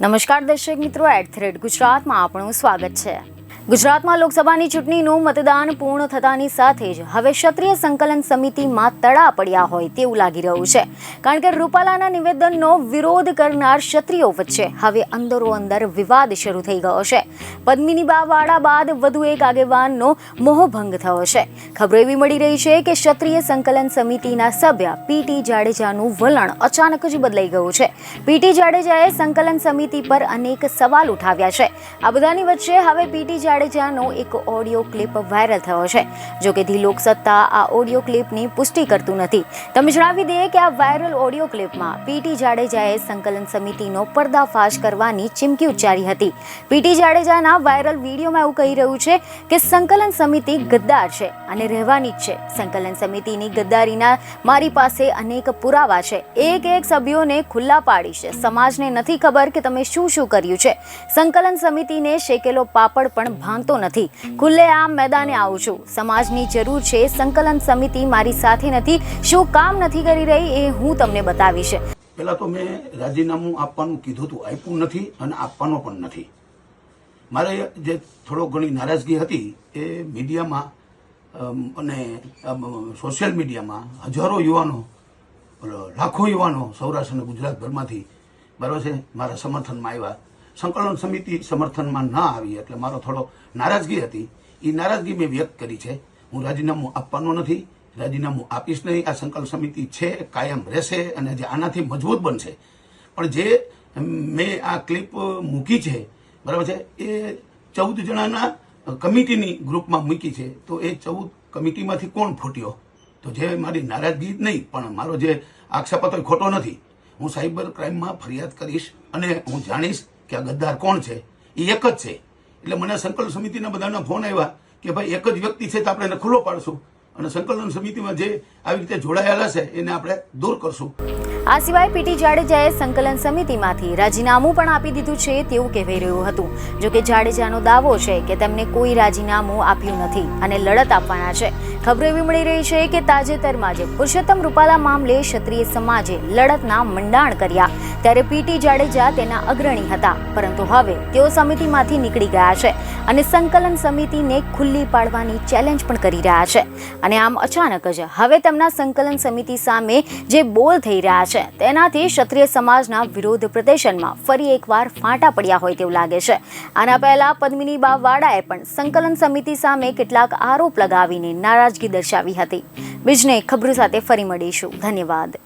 નમસ્કાર દર્શક મિત્રો, @ગુજરાતમાં આપનું સ્વાગત છે। ગુજરાતમાં લોકસભાની ચૂંટણીનું મતદાન પૂર્ણ થતાની સાથે જ હવે ક્ષત્રિય સંકલન સમિતિમાં તડા પડ્યા હોય તેવું લાગી રહ્યું છે, કારણ કે રૂપાલાના નિવેદનનો વિરોધ કરનાર ક્ષત્રિયો વચ્ચે હવે અંદરો-અંદર વિવાદ શરૂ થઈ ગયો છે। પદ્મિની વાડા બાદ વધુ એક આગેવાનનો મોહભંગ થયો છે। ખબરો એવી મળી રહી છે કે ક્ષત્રિય સંકલન સમિતિના સભ્ય પીટી જાડેજાનું વલણ અચાનક જ બદલાઈ ગયું છે। પીટી જાડેજાએ સંકલન સમિતિ પર અનેક સવાલ ઉઠાવ્યા છે। આ બધાની વચ્ચે હવે પીટી જાડેજાનો એક ઓડિયો ક્લિપ વાયરલ થયો છે। જો કે ધી લોકસત્તા આ ઓડિયો ક્લિપની પુષ્ટિ કરતું નથી। તમે જણાવી દઈએ કે આ વાયરલ ઓડિયો ક્લિપમાં પીટી જાડેજાએ સંકલન સમિતિનો પર્દાફાશ કરવાની ચીમકી ઉચ્ચારી હતી। પીટી જાડેજાના વાયરલ વિડીયોમાં એવું કહી રહ્યું છે કે સંકલન સમિતિ ગદ્દાર છે અને રહેવાની જ છે। સંકલન સમિતિની ગદ્દારીના મારી પાસે અનેક પુરાવા છે। એક સભ્યોને ખુલ્લા પાડીશ। સમાજને નથી ખબર કે તમે શું કર્યું છે। સંકલન સમિતિને શેકેલો પાપડ પણ ભાંગતો નથી। ખુલ્લેઆમ મેદાને આવું છું। સમાજની જરૂર છે। સંકલન સમિતિ મારી સાથે નથી। શું કામ નથી કરી રહી એ હું તમને બતાવીશ। પહેલા તો મેં રાજીનામું આપવાનું કીધું હતું, આપ્યું નથી અને આપવાનો પણ નથી। મારે જે થોડો ઘણી નારાજગી હતી એ મીડિયામાં અને સોશિયલ મીડિયામાં હજારો યુવાનો, લાખો યુવાનો સૌરાષ્ટ્ર અને ગુજરાતભરમાંથી બરાબર છે મારા સમર્થનમાં આવ્યા। સંકલન સમિતિ સમર્થનમાં ન આવી એટલે મારો થોડો નારાજગી હતી, એ નારાજગી મેં વ્યક્ત કરી છે। હું રાજીનામું આપવાનો નથી, રાજીનામું આપીશ નહીં। આ સંકલન સમિતિ છે, કાયમ રહેશે અને જે આનાથી મજબૂત બનશે। પણ જે મેં આ ક્લિપ મૂકી છે બરાબર છે એ 14 જણાના કમિટીની ગ્રુપમાં મૂકી છે। તો એ 14 કમિટીમાંથી કોણ ફૂટ્યો? તો જે મારી નારાજગી નહીં પણ મારો જે આક્ષેપ હતો એ ખોટો નથી। હું સાયબર ક્રાઇમમાં ફરિયાદ કરીશ અને હું જાણીશ કે આ ગદ્દાર કોણ છે। એ એક જ છે। એટલે મને સંકલન સમિતિના બધાના ફોન આવ્યા કે ભાઈ એક જ વ્યક્તિ છે તો આપણે એને ખુલ્લો પાડશું અને સંકલન સમિતિમાં જે આવી રીતે જોડાયેલા છે એને આપણે દૂર કરશું। આ સિવાય પીટી જાડેજાએ સંકલન સમિતિમાંથી રાજીનામું પણ આપી દીધું છે તેવું કહેવાઈ રહ્યું હતું। જો કે જાડેજાનો દાવો છે કે તેમને કોઈ રાજીનામું આપ્યું નથી અને લડત આપવાના છે। ખબર એવી મળી રહી છે કે તાજેતરમાં જ પુરુષોત્તમ રૂપાલા મામલે ક્ષત્રિય સમાજે લડતના મંડાણ કર્યા ત્યારે પીટી જાડેજા તેના અગ્રણી હતા, પરંતુ હવે તેઓ સમિતિમાંથી નીકળી ગયા છે અને સંકલન સમિતિને ખુલ્લી પાડવાની ચેલેન્જ પણ કરી રહ્યા છે। અને આમ અચાનક જ હવે તેમના સંકલન સમિતિ સામે જે બોલ થઈ રહ્યા છે તેનાથી ક્ષત્રિય સમાજના વિરોધ પ્રદર્શનમાં ફરી એકવાર ફાંટા પડ્યા હોય તેવું લાગે છે। આના પહેલા પદ્મિની વાડાએ પણ સંકલન સમિતિ સામે કેટલાક આરોપ લગાવીને નારાજગી દર્શાવી હતી। બીજને ખબરો સાથે ફરી મળીશું। ધન્યવાદ।